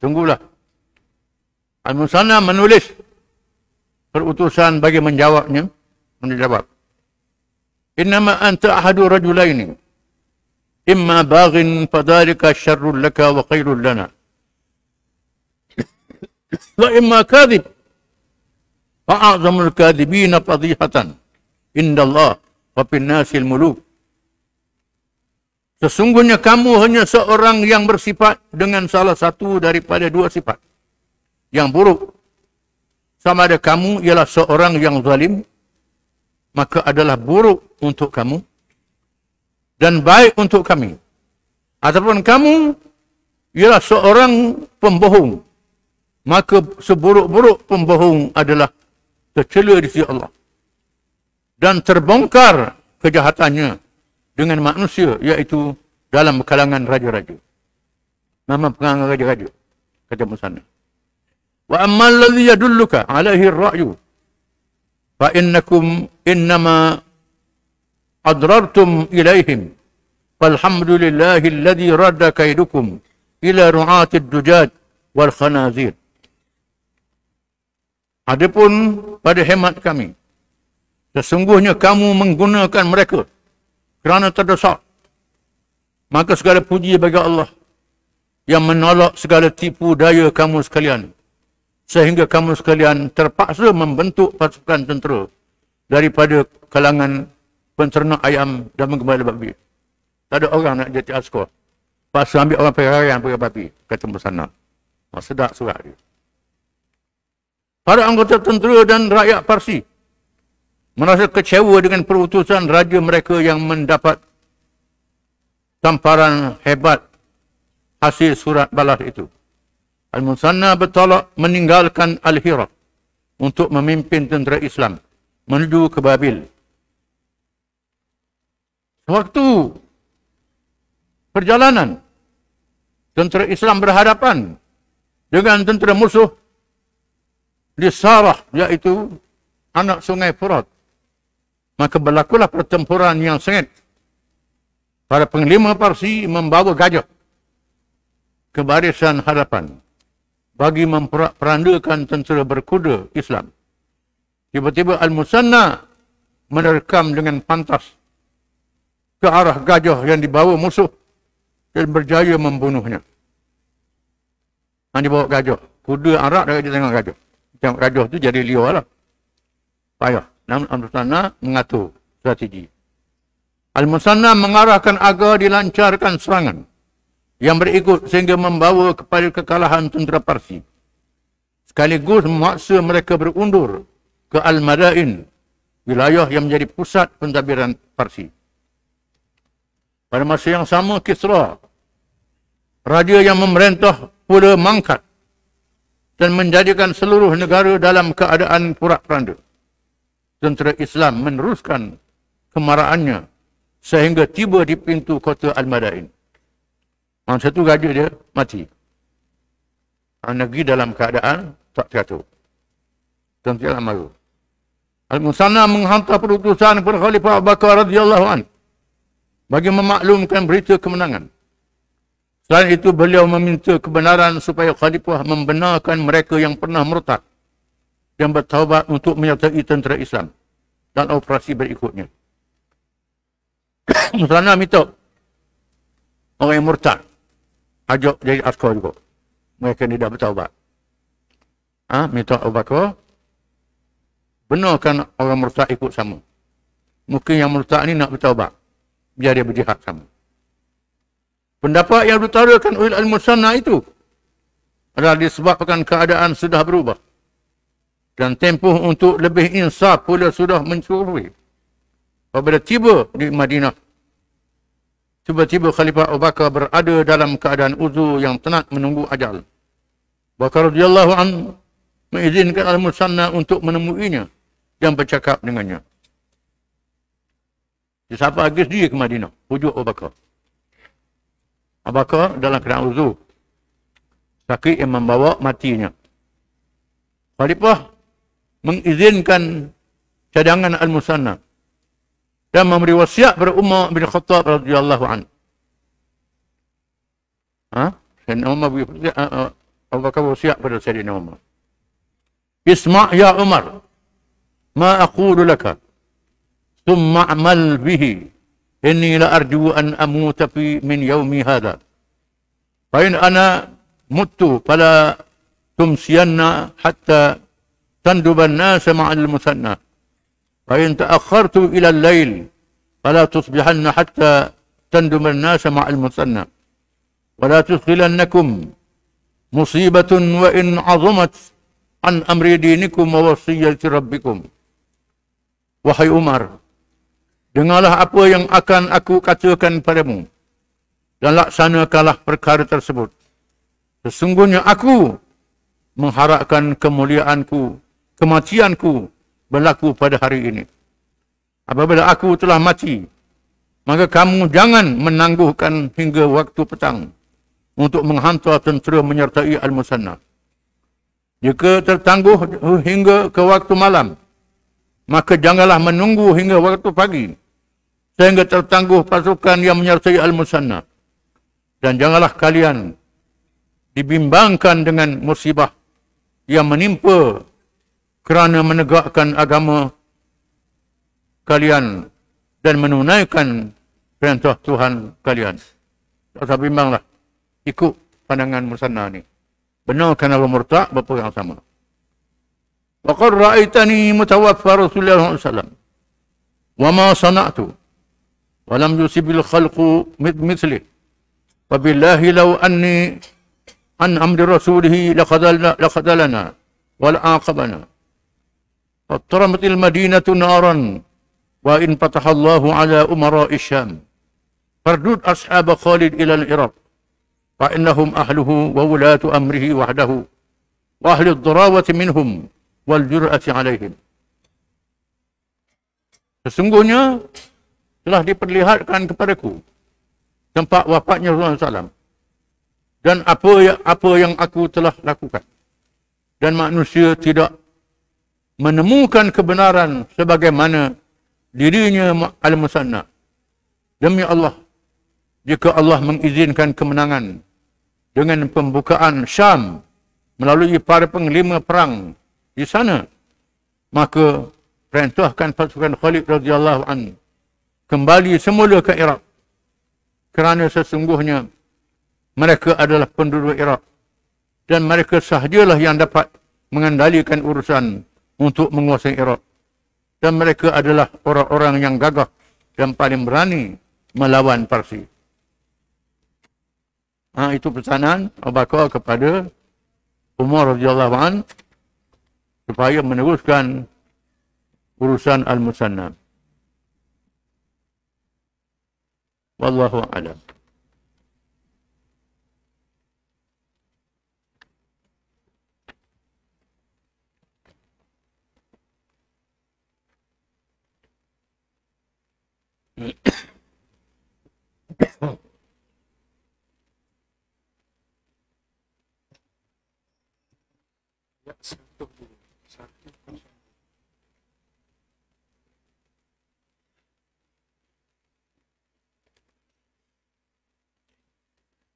Tunggulah. Al-Musanna menulis perutusan bagi menjawabnya. Menjawab. Innama anta ahadu rajulaini. Imma baghin fadhalika syarrun laka wa khairun lana. Wa imma kadhib. Fa'azamul kadhibina fadhihatan. Indallah wa finnasil muluk. Sesungguhnya kamu hanya seorang yang bersifat dengan salah satu daripada dua sifat yang buruk. Sama ada kamu ialah seorang yang zalim, maka adalah buruk untuk kamu dan baik untuk kami. Ataupun kamu ialah seorang pembohong, maka seburuk-buruk pembohong adalah tercela di sisi Allah dan terbongkar kejahatannya dengan manusia, iaitu dalam kalangan raja-raja. Nama pengarang raja-raja, kata Musanna. Wa amma alladhi yadulluka alaihi ar-ra'yu fa innakum innama adrartum ilaihim falhamdulillahi alladhi radda kaidukum ila ru'ati ad-dujaj wal khanazir. Adapun pada hemat kami, sesungguhnya kamu menggunakan mereka kerana terdesak, maka segala puji bagi Allah yang menolak segala tipu daya kamu sekalian, sehingga kamu sekalian terpaksa membentuk pasukan tentera daripada kalangan penternak ayam dan menggembala babi. Tak ada orang nak jadi askar. Paksa ambil orang perayaan pergi babi, kata Musanna. Sedap surat dia. Para anggota tentera dan rakyat Parsi merasa kecewa dengan perutusan raja mereka yang mendapat tamparan hebat hasil surat balas itu. Al-Musanna bertolak meninggalkan Al-Hira untuk memimpin tentera Islam menuju ke Babil. Waktu perjalanan, tentera Islam berhadapan dengan tentera musuh di Sarah, iaitu anak sungai Furat. Maka berlakulah pertempuran yang sengit. Para panglima Parsi membawa gajah ke barisan hadapan bagi memperandakan tentera berkuda Islam. Tiba-tiba Al-Musanna menerkam dengan pantas ke arah gajah yang dibawa musuh dan berjaya membunuhnya. Yang dibawa gajah. Kuda Arab dia tengok gajah. Tengok gajah tu jadi liar lah. Payah. Namun Al-Musanna mengatur strategi. Al-Musanna mengarahkan agar dilancarkan serangan yang berikut sehingga membawa kepada kekalahan tentera Parsi. Sekaligus memaksa mereka berundur ke Al-Madain, wilayah yang menjadi pusat pentadbiran Parsi. Pada masa yang sama, Kisra, raja yang memerintah pula mangkat dan menjadikan seluruh negara dalam keadaan porak-poranda. Tentera Islam meneruskan kemarahannya sehingga tiba di pintu kota Al-Madain. Satu raja dia mati. Negeri dalam keadaan tak teratur. Tentera malu. Al-Musanna menghantar perutusan kepada Khalifah Abu Bakar radhiyallahu anhu bagi memaklumkan berita kemenangan. Selain itu, beliau meminta kebenaran supaya Khalifah membenarkan mereka yang pernah murtad yang bertaubat untuk menyertai tentera Islam dan operasi berikutnya. Musanna minta orang yang murtad ajak jadi askar juga. Mereka tidak bertaubat. Minta Abu Bakar benarkan orang murtad ikut sama. Mungkin yang murtad ni nak bertaubat, biar dia berjihad sama. Pendapat yang diutarakan oleh Al-Musanna itu adalah disebabkan keadaan sudah berubah dan tempoh untuk lebih insaf pula sudah mencuri. Apabila tiba di Madinah, tiba-tiba Khalifah Abu Bakar berada dalam keadaan uzur yang tenat menunggu ajal. Bakar radhiyallahu anhu mengizinkan Al-Musanna untuk menemuinya dan bercakap dengannya. Siapa agis dia ke Madinah, pujuk Abu Bakar. Abu Bakar dalam keadaan uzur. sakit yang membawa matinya. Khalifah mengizinkan cadangan Al-Musanna dan memberi wasiat kepada Umar bin Khattab radhiyallahu anhu. Sayyidina Umar Abu Bakar wasiat kepada Sayyidina Umar. Isma' ya Umar, ma aqulu laka, thumma amal bihi. Inni la arju an amuta fi min yaumi hadha. Fa in ana muttu fala tumsiyanna hatta tanduba an-nas ma'al musanna. Fa in ta'akhartu ila al-lail fala tusbihanna hatta tanduba an-nas ma'al musanna. Wa la tudkhilannakum musibatun wa in 'azamat an amri dinikum wa wasiyyati rabbikum. Wahai Umar, dengarlah apa yang akan aku katakan padamu dan laksanakanlah perkara tersebut. Sesungguhnya aku mengharapkan kemuliaanku, kematianku berlaku pada hari ini. Apabila aku telah mati, maka kamu jangan menangguhkan hingga waktu petang untuk menghantar tentera menyertai Al-Musanna. Jika tertangguh hingga ke waktu malam, maka janganlah menunggu hingga waktu pagi sehingga tertangguh pasukan yang menyertai Al-Musanna. Dan janganlah kalian dibimbangkan dengan musibah yang menimpa kerana menegakkan agama kalian dan menunaikan perintah Tuhan kalian. Tak usah bimbanglah. Ikut pandangan Musanna ni. Benarkan Allah murtad berapa yang sama. Wa qad ra'aitani mutawaffa Rasulullah SAW. Wa ma sana'tu. Wa lam yusibil khalqu mithlih. Wa billahi law anni an amri rasulihi laqadalana wa la'aqabana. Fattaramat al-madinatu naran wa in fatahallahu ala umara'i Syam. Fardud ashab Khalid ila al-Iraq. فإنهم أهله وولاة أمره وحده وأهل الضراوة منهم والجرأة عليهم. Sesungguhnya telah diperlihatkan kepadaku tempat wafatnya Rasulullah SAW dan apa yang aku telah lakukan, dan manusia tidak menemukan kebenaran sebagaimana dirinya Al-Musanna. Demi Allah, jika Allah mengizinkan kemenangan dengan pembukaan Syam melalui para panglima perang di sana, maka perintahkan pasukan Khalid radhiyallahu anhu kembali semula ke Iraq, kerana sesungguhnya mereka adalah penduduk Iraq dan mereka sahajalah yang dapat mengendalikan urusan untuk menguasai Iraq, dan mereka adalah orang-orang yang gagah dan paling berani melawan Parsi. Itu pesanan Abu Bakar kepada Umar radhiyallahu anhu supaya meneruskan urusan Al-Musanna. Wallahu a'lam.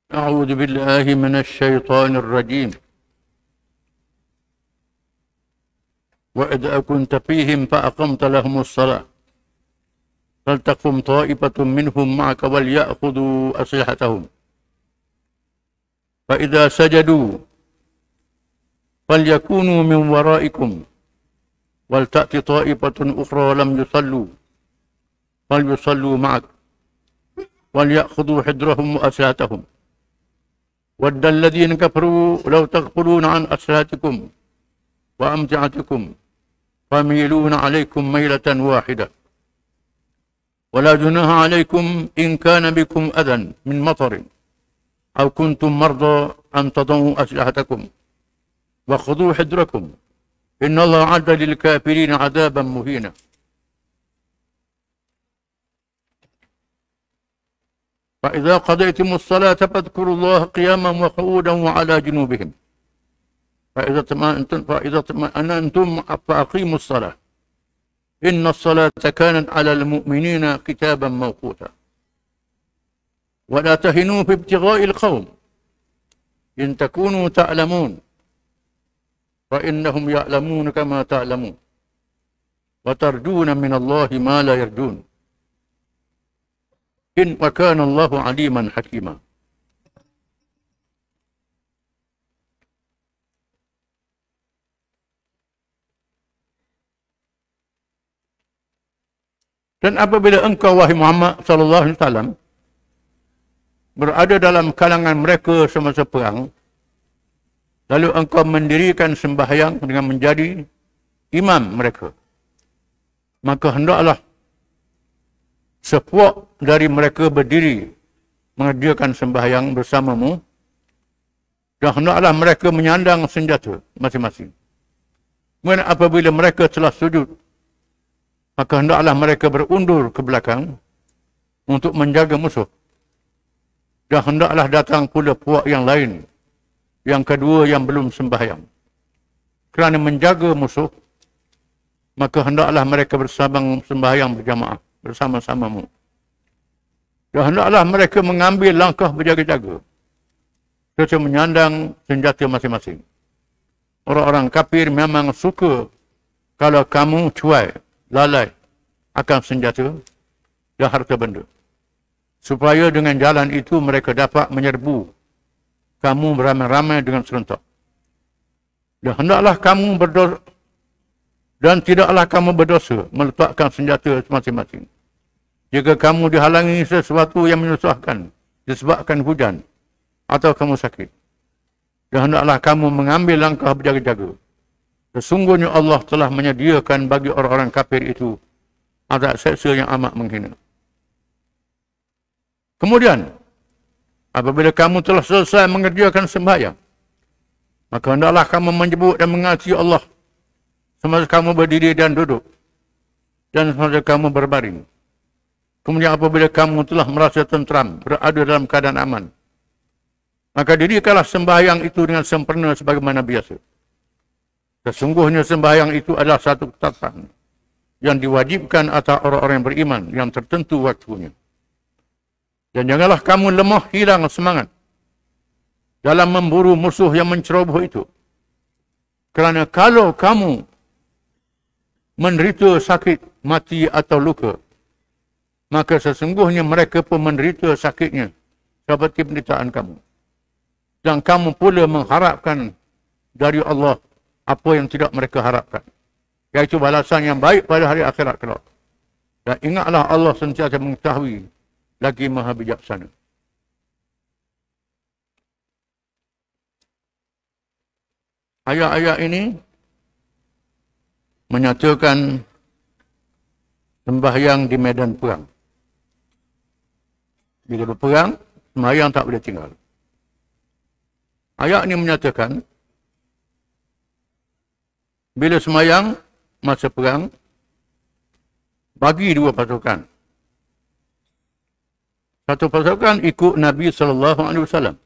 أعوذ بالله من الشيطان الرجيم. وإذا كنت فيهم فأقمت لهم الصلاة فلتقم طائفة منهم معك وليأخذوا أسلحتهم فإذا سجدوا فليكونوا من ورائكم ولتأت طائفة أخرى لم يصلوا فليصلوا معك وليأخذوا حذرهم وأسلحتهم ود الذين كفروا لو تغفلون عن أسلحتكم وأمتعتكم فميلون عليكم ميلة واحدة ولا جناح عليكم إن كان بكم أذى من مطر أو كنتم مرضى أن تضعوا أسلحتكم وخذوا حذركم إن الله أعد للكافرين عذابا مهينا. فإذا قضيتم الصلاة فاذكروا الله قياما وقعودا وعلى جنوبهم فإذا اطمأننتم فأقيموا الصلاة إن الصلاة كانت على المؤمنين كتابا موقوتا ولا تهنوا في ابتغاء القوم إن تكونوا تعلمون فإنهم يعلمون كما تعلمون وترجون من الله ما لا يرجون إن وكان الله عليما حكيما. Dan apabila engkau wahai Muhammad sallallahu alaihi wasallam berada dalam kalangan mereka semasa perang, lalu engkau mendirikan sembahyang dengan menjadi imam mereka, maka hendaklah sepuak dari mereka berdiri mengerjakan sembahyang bersamamu, dan hendaklah mereka menyandang senjata masing-masing. Kemudian apabila mereka telah sujud, maka hendaklah mereka berundur ke belakang untuk menjaga musuh. Dan hendaklah datang pula puak yang lain, yang kedua yang belum sembahyang. Kerana menjaga musuh, maka hendaklah mereka bersambang sembahyang berjamaah bersama-samamu. Dan hendaklah mereka mengambil langkah berjaga-jaga serta menyandang senjata masing-masing. Orang-orang kafir memang suka kalau kamu cuai, lalai akan senjata dan harta benda, supaya dengan jalan itu mereka dapat menyerbu kamu beramai-ramai dengan serentak. Dan hendaklah kamu berdosa, dan tidaklah kamu berdosa meletakkan senjata masing-masing. Jika kamu dihalangi sesuatu yang menyusahkan disebabkan hujan atau kamu sakit, dan hendaklah kamu mengambil langkah berjaga-jaga. Sesungguhnya Allah telah menyediakan bagi orang-orang kafir itu azab seksa yang amat menghina. Kemudian, apabila kamu telah selesai mengerjakan sembahyang, maka hendaklah kamu menyebut dan mengasihi Allah semasa kamu berdiri dan duduk, dan semasa kamu berbaring. Kemudian apabila kamu telah merasa tentram, berada dalam keadaan aman, maka dirikanlah sembahyang itu dengan sempurna sebagaimana biasa. Sesungguhnya sembahyang itu adalah satu ketetapan yang diwajibkan atas orang-orang yang beriman yang tertentu waktunya. Dan janganlah kamu lemah hilang semangat dalam memburu musuh yang menceroboh itu. Kerana kalau kamu menderita sakit, mati atau luka, maka sesungguhnya mereka pun menderita sakitnya seperti penderitaan kamu. Dan kamu pula mengharapkan dari Allah apa yang tidak mereka harapkan, iaitu balasan yang baik pada hari akhirat kelak. Dan ingatlah Allah sentiasa mengetahui lagi maha bijaksana. Ayat-ayat ini menyatakan sembahyang di medan perang. Bila berperang, sembahyang tak boleh tinggal. Ayat ini menyatakan bila sembahyang masa perang, bagi dua pasukan. Satu pasukan ikut Nabi SAW.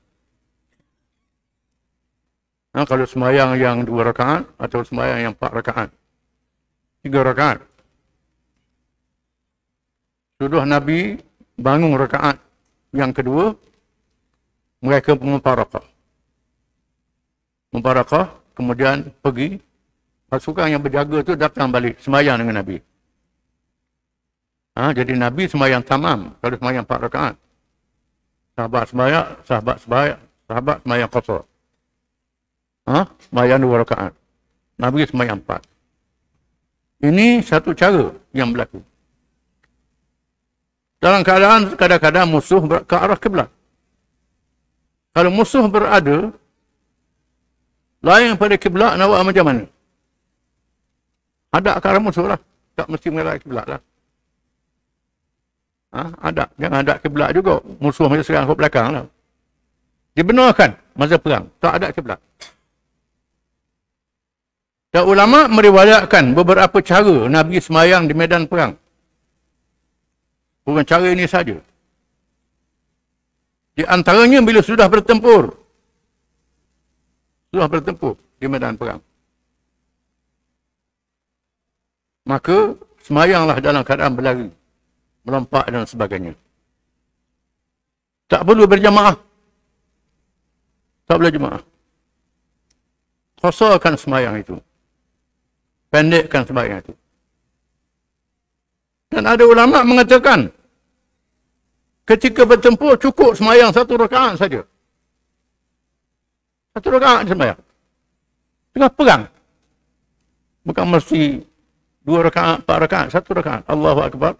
Kalau sembahyang yang 2 rakaat atau sembahyang yang 4 rakaat, 3 rakaat. Sudah Nabi bangun rakaat yang kedua, mereka mumparakah. Mumparakah, kemudian pergi. Pasukan yang berjaga tu datang balik sembahyang dengan Nabi. Jadi Nabi sembahyang tamam kalau sembahyang 4 rakaat. Sahabat sembahyang qasar. Sembahyang 2 rakaat. Nabi sembahyang 4. Ini satu cara yang berlaku. Dalam keadaan kadang-kadang musuh ke arah kiblat. Kalau musuh berada lain pada kiblat, nak buat macam mana? Hadap ke arah musuh lah. Tak mesti mengarah kiblat lah. Hadap. Jangan hadap kiblat juga. Musuh macam serang ke belakang lah. Dibenarkan masa perang. Tak hadap kiblat. Dan ulama meriwayatkan beberapa cara Nabi sembahyang di medan perang. Bukan cara ini saja. Di antaranya bila sudah bertempur. Sudah bertempur di medan perang. Maka semayanglah dalam keadaan berlari, melompat dan sebagainya. Tak perlu berjamaah. Tak boleh jemaah. Kosarkan semayang itu. Pendekkan semayang itu. Dan ada ulama mengatakan, ketika bertempur cukup semayang 1 rakaat saja. 1 rakaat semayang. Tengah perang. Bukan mesti 2 rakaat, 4 rakaat, 1 rakaat. Allahu Akbar.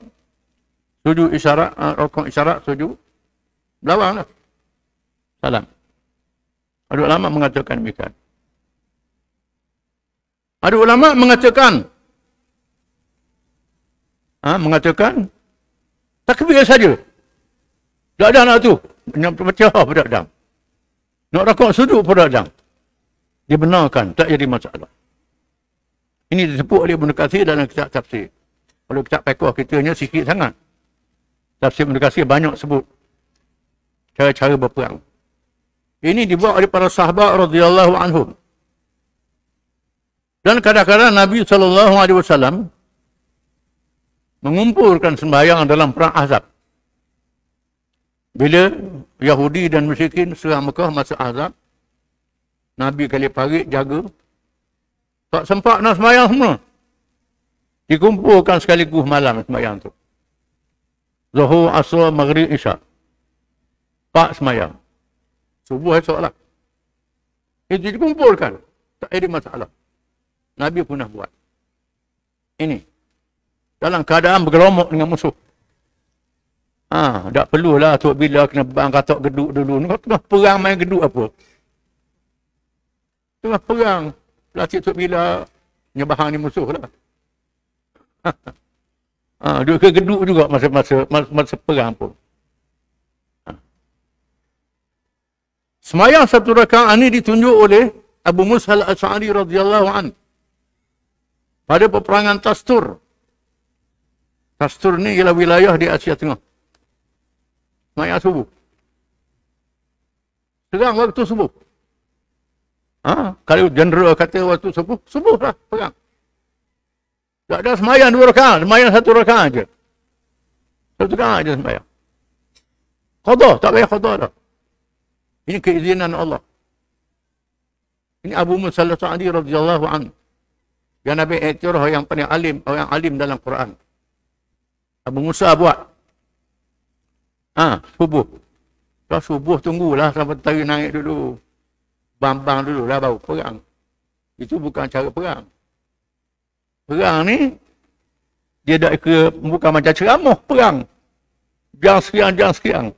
Sujud isyarat, rokok isyarat, sujud. Belawang lah. Salam. Ada ulama mengatakan demikian. Ada ulama mengatakan, takbir saja. Tak ada nak tu. Pecah pada adang. Nak rokok sudut pada adang. Dibenarkan, tak jadi masalah. Ini disebut oleh Ibnu Katsir dalam kitab tafsir. Kalau kitab fiqh kitanya sikit sangat. Tafsir Ibnu Katsir banyak sebut cara-cara berperang. Ini dibuat oleh para sahabat radhiyallahu anhum. Dan kadang-kadang Nabi SAW mengumpulkan sembahyang dalam perang Ahzab. Bila Yahudi dan musyrikin serang Mekah masa Ahzab, Nabi kali parit jaga. Tak sempat nak sembahyang semua. Dikumpulkan sekaligus malam sembahyang tu. Zuhur, Asar, Maghrib, Isyak. 4 sembahyang. Subuh esok lah. Itu dikumpulkan. Tak ada masalah. Nabi pernah buat. Ini. Dalam keadaan bergelomok dengan musuh. Tak perlulah Tok Bila kena bang katok geduk dulu. Tengah perang main geduk apa? Tengah perang. Pelatih Tok Bila nyebahan ni musuh lah. Duduk ke geduk juga masa perang pun. Semayang 1 rakaat ini ditunjuk oleh Abu Musa al-Asy'ari radhiyallahu anhu pada peperangan Tastur. Tastur ni ialah wilayah di Asia Tengah. Semayang subuh. Serang waktu subuh. Kalau jeneral kata waktu subuh, subuh lah perang. Tak ada semayang 2 rakaat, semayang 1 rakaat je. 1 rakaat je semayang. Qadha, tak payah qadha dah. Ini keizinan Allah. Ini Abu Musa al-Asy'ari radhiyallahu anhu. Yang Nabi iktiraf yang paling alim, orang alim dalam Quran. Abu Musa buat. Subuh. Kalau subuh tunggulah sampai tari naik dulu. Bambang dulu lah baru perang. Itu bukan cara perang. Perang ni dia bukan macam ceramah perang. Jangan sekian.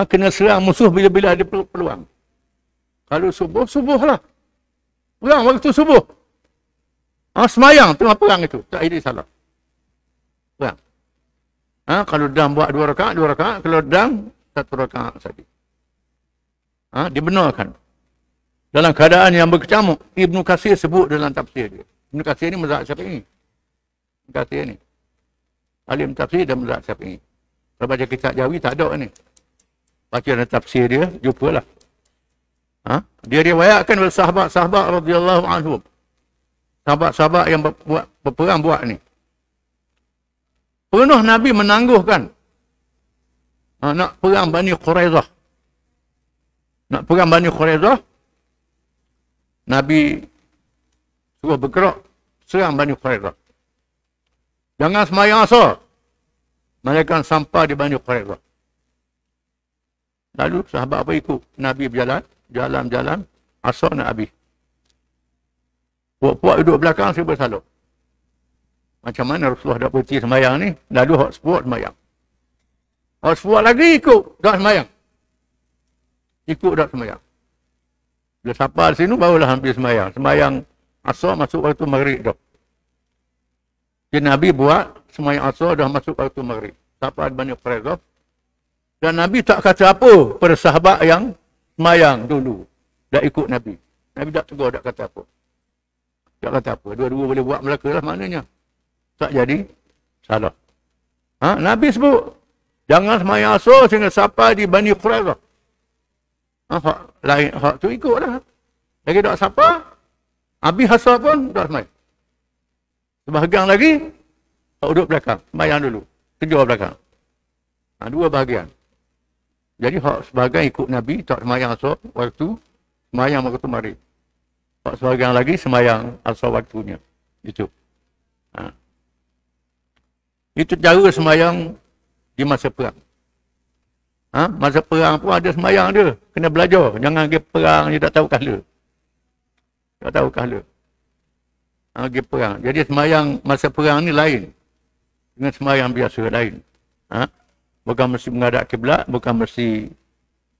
Kena serang musuh bila-bila ada peluang. Kalau subuh, subuh lah. Perang waktu subuh. Semayang tengah perang itu. Tak ada salah. Perang. Kalau dam buat 2 rakaat, 2 rakaat. Kalau dam, 1 rakaat saja. Dibenarkan. Dalam keadaan yang berkecamuk, Ibnu Katsir sebut dalam tafsir dia. Ibnu Katsir ni mazhab Syafi'i. Ibnu Katsir ni alim tafsir dan mazhab Syafi'i. Kalau baca kitab Jawi tak ada ni. Baca dalam tafsir dia, jumpalah. Dia riwayatkan oleh sahabat-sahabat radhiyallahu anhum. Sahabat-sahabat yang berperang buat ni. Pernah Nabi menangguhkan nak perang Bani Quraizah. Nak perang Bani Quraizah, Nabi suruh bergerak serang Bani Quraizah. Jangan semayang asar. Mereka sampai di Bani Quraizah. Lalu sahabat apa ikut? Nabi berjalan, jalan, asar nak habis. Puak-puak duduk belakang, saya bersaluk. Macam mana Rasulullah dah berhenti semayang ni? Lalu hak sepuak semayang. Hak sepuak lagi ikut, dah semayang. Ikut dah semayang. Bila sampai di sini, barulah hampir semayang. Semayang asar masuk waktu maghrib dah. Jadi Nabi buat semayang asar dah masuk waktu maghrib. Sampai Bani Quraizah. Dan Nabi tak kata apa pada sahabat yang semayang dulu. Dah ikut Nabi. Nabi tak tegur, tak kata apa. Tak kata apa. Dua-dua boleh buat Melaka lah maknanya. Tak jadi salah. Nabi sebut. Jangan semayang asar sehingga sampai di Bani Quraizah. Hak lain, hak tu ikutlah. Lagi tak siapa, habis asar pun tak semayang. Sebahagian lagi, tak duduk belakang, semayang dulu. Kejar belakang. Dua bahagian. Jadi hak sebahagian ikut Nabi, tak semayang asar waktu, semayang waktu mari. Hak sebahagian lagi semayang asar waktunya. Itu. Itu cara semayang di masa perang. Masa perang pun ada semayang dia. Kena belajar. Jangan pergi perang, dia tak tahu kahla. Tak tahu kahla. Pergi perang. Jadi semayang masa perang ni lain. Dengan semayang biasa lain. Bukan mesti menghadap kiblat, bukan mesti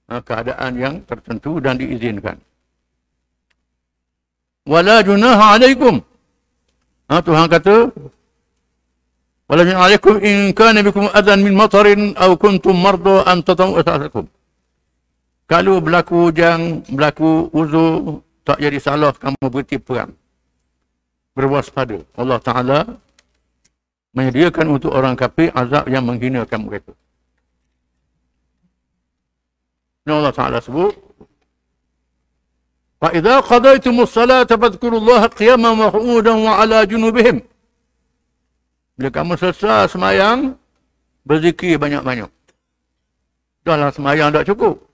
keadaan yang tertentu dan diizinkan. Wala junaha alaikum. Tuhan kata, wala junaha alaikum in kana bikum adan min matarin aw kuntum marda an tatamu asasakum. Kalau berlaku hujang, berlaku uzur, tak jadi salah kamu berhenti perang. Berwaspada. Allah Ta'ala menyediakan untuk orang kafir azab yang menghinakan mereka. Dan Allah Ta'ala sebut, فَإِذَا قَضَيْتُمُ الصَّلَاةَ فَاذْكُرُوا اللَّهَ قِيَامًا وَقُعُودًا وَعَلَى جُنُوبِهِمْ. Bila kamu selesai semayang, berzikir banyak-banyak. Dahlah semayang tak cukup.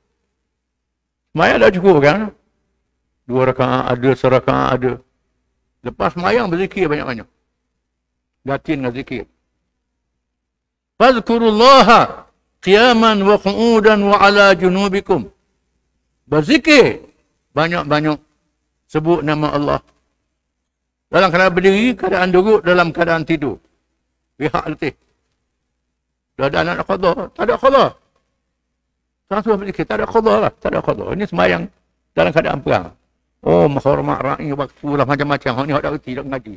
Semayang tak cukup kan? 2 rakaat ada, serakaat ada. Lepas semayang berzikir banyak-banyak. Gatin dengan zikir. فَاذْكُرُوا اللَّهَ قِيَامًا وَقُعُودًا وَعَلَى جُنُوبِكُمْ. Berzikir banyak-banyak, sebut nama Allah. Dalam keadaan berdiri, keadaan duduk, dalam keadaan tidur. Pihak letih. Dah ada anak qadha, tak ada qadha. Langsung berzikir, tak ada qadha lah, tak ada qadha. Ini sembahyang dalam keadaan perang. Oh, menghormat rakyat waktu lah macam-macam. Hak ni hak tak reti, tak ngaji.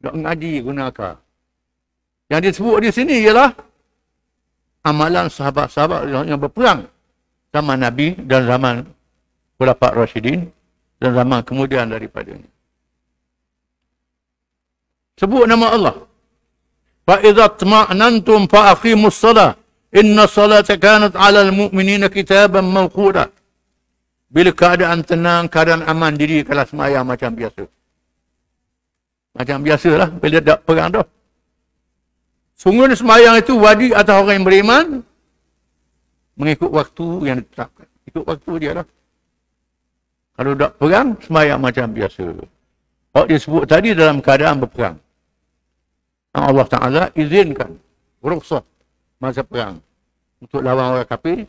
Tak ngaji gunakan. Yang disebut di sini ialah amalan sahabat-sahabat yang berperang zaman Nabi dan zaman Khulafa' Rasyidin dan zaman kemudian daripadanya. Sebut nama Allah. Fa idza tma'nantum fa aqimus shalah. Inna salata kanat 'alal mu'minina kitaban mawquta. Bila keadaan tenang, keadaan aman diri kalau sembahyang macam biasa. Macam biasalah bila tak perang dah. Sungguh sembahyang itu wajib atas orang yang beriman mengikut waktu yang ditetapkan. Ikut waktu dia lah. Kalau tak perang, sembahyang macam biasa. Hak disebut tadi dalam keadaan berperang. Allah Ta'ala izinkan rukhsah masa perang. Untuk lawan orang kafir,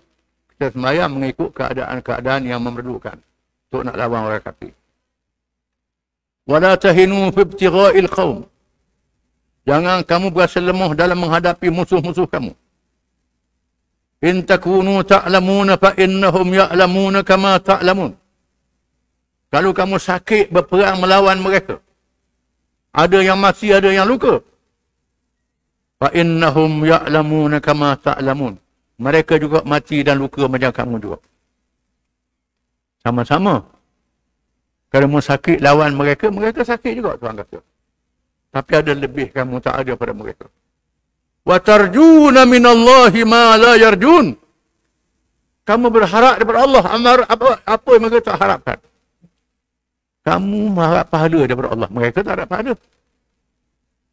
kita sembahyang mengikut keadaan-keadaan yang memerlukan. Untuk nak lawan orang kafir. وَلَا تَهِنُوا فِي ابْتِغَاءِ الْقَوْمِ. Jangan kamu berasa lemah dalam menghadapi musuh-musuh kamu. إِن تَكُونُوا تَعْلَمُونَ فَإِنَّهُمْ يَعْلَمُونَ كَمَا تَعْلَمُونَ. Kalau kamu sakit berperang melawan mereka, ada yang mati, ada yang luka. فَإِنَّهُمْ يَعْلَمُونَ كَمَا تَعْلَمُونَ. Mereka juga mati dan luka macam kamu juga. Sama-sama. Kalau kamu sakit lawan mereka, mereka sakit juga Tuhan kata. Tapi ada lebih kamu tak ada pada mereka. وَتَرْجُونَ مِنَ اللَّهِ مَا لَا يَرْجُونَ. Kamu berharap daripada Allah apa yang mereka tak harapkan. Kamu mengharap pahala daripada Allah. Mereka tak harap pahala.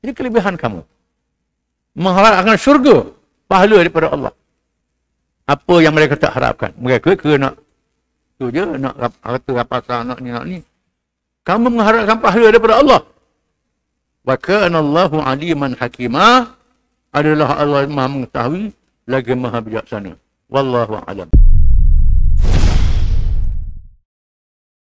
Ini kelebihan kamu. Mengharapkan syurga, pahala daripada Allah. Apa yang mereka tak harapkan. Mereka nak tu je, nak harta rapasan, nak ni. Kamu mengharapkan pahala daripada Allah. Wa kana Allahu aliman hakimah. Adalah Allah Maha mengetahui lagi Maha bijaksana. Wallahu a'lam.